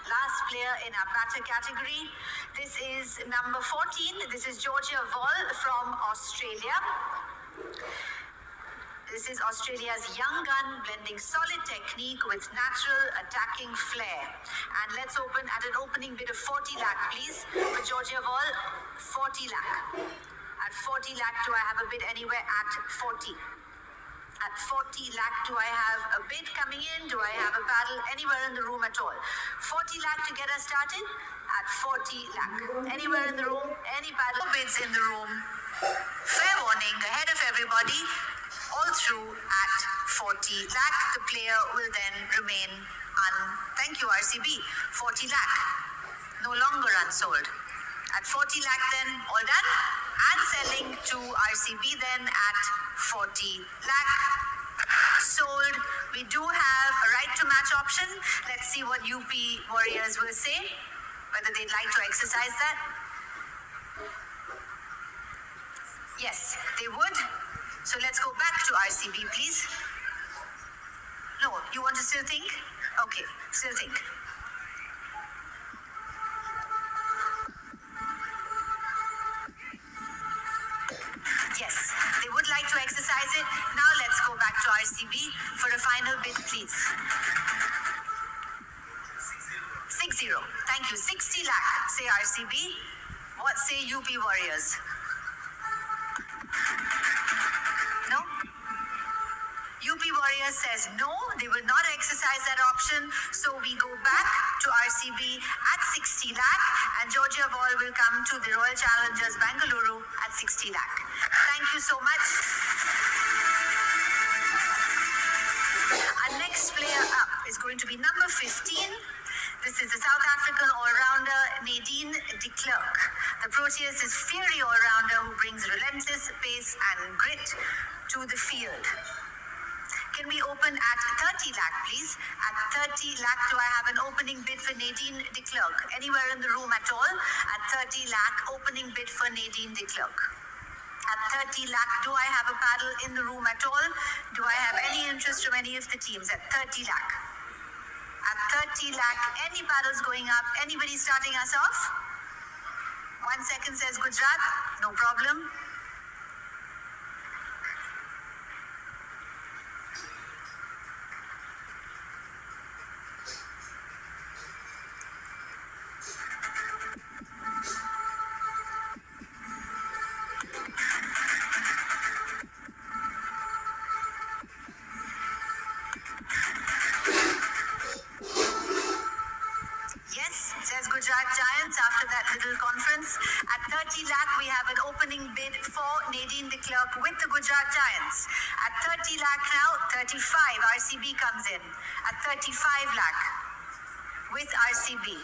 Last player in our batter category. This is number 14. This is Georgia Vol from Australia. This is Australia's young gun, blending solid technique with natural attacking flair. And let's open at an opening bid of 40 lakh, please. For Georgia Vol, 40 lakh. At 40 lakh, do I have a bid anywhere at 40? At 40 lakh, do I have a bid coming in? Do I have a paddle anywhere in the room at all? 40 lakh to get us started? At 40 lakh. Anywhere in the room? Any paddle? No bids in the room. Fair warning, ahead of everybody. All through at 40 lakh. The player will then remain thank you RCB, 40 lakh. No longer unsold. At 40 lakh then, all done. And selling to RCB then at 40 lakh. Sold. We do have a right to match option. Let's see what UP Warriors will say, whether they'd like to exercise that. Yes, they would. So let's go back to RCB, please. No, you want to still think? Okay, still think. Yes, they would like to exercise it. Now let's go back to RCB for a final bid, please. 60. Thank you. 60 lakh, say RCB. What say UP Warriors? No? UP Warriors says no, they will not exercise that option. So we go back to RCB at 60 lakh and Georgia Vol will come to the Royal Challengers Bengaluru at 60 lakh. Thank you so much. Our next player up is going to be number 15. This is the South African all-rounder Nadine de Klerk. The Proteas is fiery all-rounder who brings relentless pace and grit to the field. Can we open at 30 lakh, please? At 30 lakh, do I have an opening bid for Nadine de Klerk? Anywhere in the room at all? At 30 lakh, opening bid for Nadine de Klerk. At 30 lakh, do I have a paddle in the room at all? Do I have any interest from any of the teams at 30 lakh? At 30 lakh, any paddles going up? Anybody starting us off? 1 second says Gujarat, no problem. Gujarat Giants after that little conference. At 30 lakh, we have an opening bid for Nadine de Klerk with the Gujarat Giants. At 30 lakh now, 35, RCB comes in. At 35 lakh with RCB.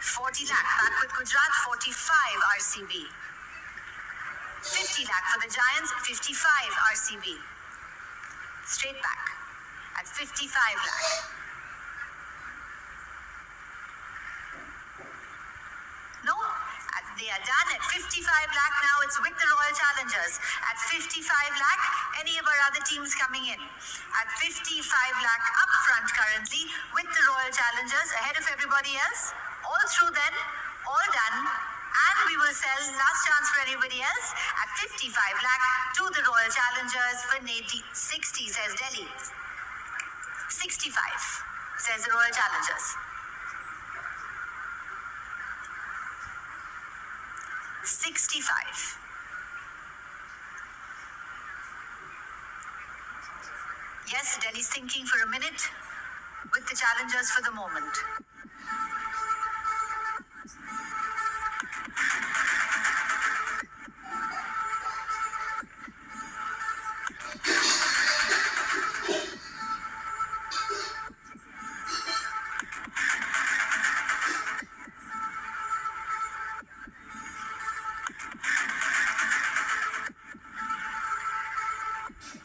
40 lakh, back with Gujarat, 45 RCB. 50 lakh for the Giants, 55 RCB. Straight back. At 55 lakh. No? They are done at 55 lakh now. It's with the Royal Challengers. At 55 lakh, any of our other teams coming in. At 55 lakh up front currently with the Royal Challengers ahead of everybody else. All through then, all done. And we will sell last chance for anybody else at 55 lakh to the Royal Challengers for 60, says Delhi. 65, says the Royal Challengers. 65. Yes, Delhi's thinking for a minute with the Challengers for the moment.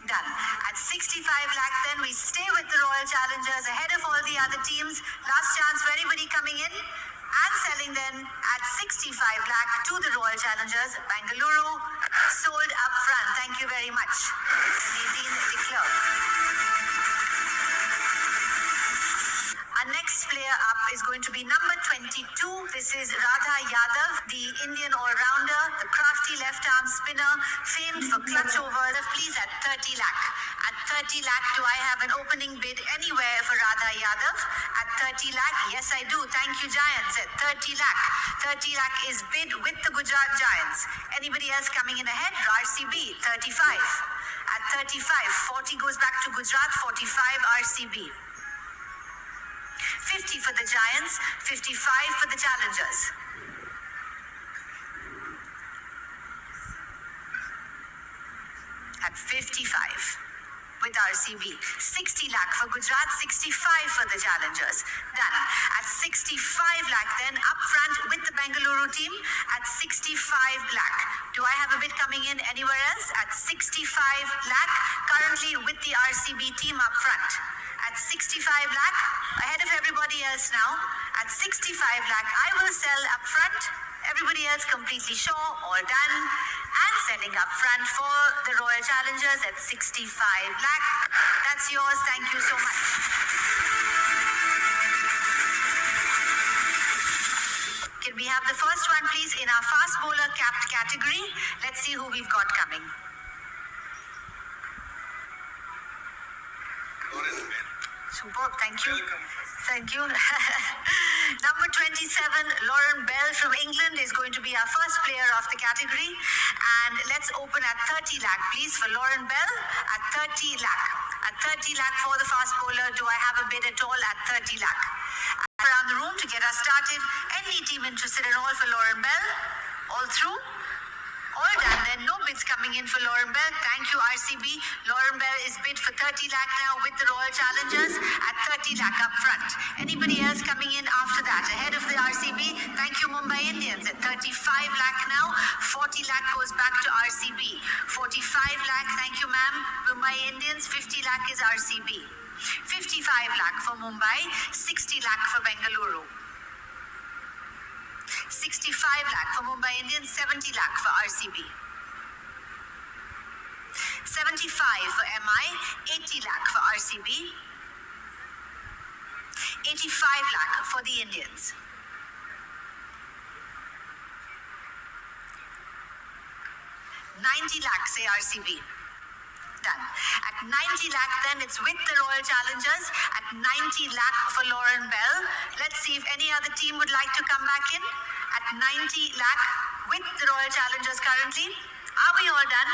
Done. At 65 lakh then, we stay with the Royal Challengers ahead of all the other teams. Last chance for anybody coming in and selling then at 65 lakh to the Royal Challengers Bengaluru. Sold up front. This is Radha Yadav, the Indian all-rounder, the crafty left-arm spinner, famed for clutch overs. Please at 30 lakh. At 30 lakh, do I have an opening bid anywhere for Radha Yadav? At 30 lakh, yes I do. Thank you, Giants. At 30 lakh. 30 lakh is bid with the Gujarat Giants. Anybody else coming in ahead? RCB, 35. At 35, 40 goes back to Gujarat, 45 RCB. 50 for the Giants, 55 for the Challengers. At 55 with RCB. 60 lakh for Gujarat, 65 for the Challengers. Done. At 65 lakh then up front with the Bengaluru team at 65 lakh. Do I have a bid coming in anywhere else? At 65 lakh currently with the RCB team up front. At 65 lakh, ahead of everybody else now. At 65 lakh, I will sell up front. Everybody else completely sure, all done. And selling up front for the Royal Challengers at 65 lakh. That's yours. Thank you so much. Can we have the first one, please, in our fast bowler capped category? Let's see who we've got coming. Superb, thank you. Thank you. Number 27, Lauren Bell from England is going to be our first player of the category. And let's open at 30 lakh, please, for Lauren Bell at 30 lakh. At 30 lakh for the fast bowler, do I have a bid at all at 30 lakh? Around the room to get us started. Any team interested at all for Lauren Bell? All through? All done then. No bids coming in for Lauren Bell. Thank you, RCB. Lauren Bell is bid for 30 lakh now with the Royal Challengers at 30 lakh up front. Anybody else coming in after that? Ahead of the RCB, thank you, Mumbai Indians at 35 lakh now. 40 lakh goes back to RCB. 45 lakh, thank you, ma'am. Mumbai Indians, 50 lakh is RCB. 55 lakh for Mumbai, 60 lakh for Bengaluru. 65 lakh for Mumbai Indians, 70 lakh for RCB. 75 for MI, 80 lakh for RCB. 85 lakh for the Indians. 90 lakh, say RCB. Done. At 90 lakh then it's with the Royal Challengers. At 90 lakh for Lauren Bell. Let's see if any other team would like to come back in. At 90 lakh with the Royal Challengers currently. Are we all done?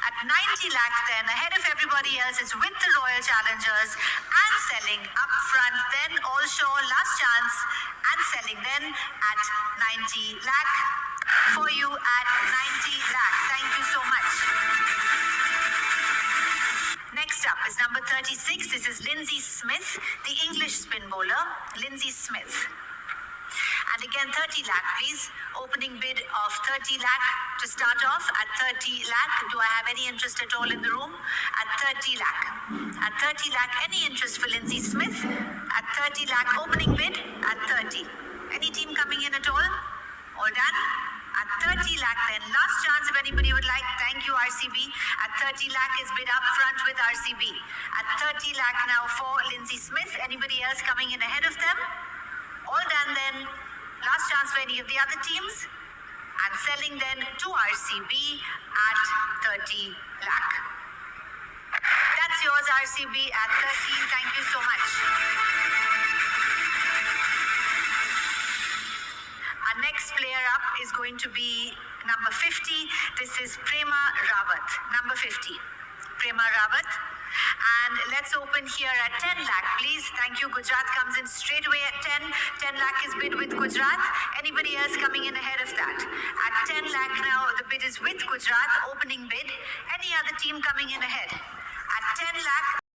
At 90 lakh then, ahead of everybody else, it's with the Royal Challengers and selling up front then, all sure, last chance, and selling then at 90 lakh for you at 90 lakh. Thank you so much. Next up is number 36. This is Lindsay Smith, the English spin bowler. Lindsay Smith. And again, 30 lakh, please. Opening bid of 30 lakh to start off. At 30 lakh, do I have any interest at all in the room? At 30 lakh. At 30 lakh, any interest for Lindsay Smith? At 30 lakh, opening bid at 30. Any team coming in at all? All done? At 30 lakh then, last chance if anybody would like. Thank you, RCB. At 30 lakh is bid up front with RCB. At 30 lakh now for Lindsay Smith. Anybody else coming in ahead of them? All done then. Last chance for any of the other teams. And selling then to RCB at 30 lakh. That's yours, RCB, at 30. Thank you so much. Our next player up is going to be number 50. This is Prema Rawat. Number 50. Prema Rawat. And let's open here at 10 lakh, please. Thank you. Gujarat comes in straight away at 10. 10 lakh is bid with Gujarat. Anybody else coming in ahead of that? At 10 lakh now, the bid is with Gujarat. Opening bid. Any other team coming in ahead? At 10 lakh,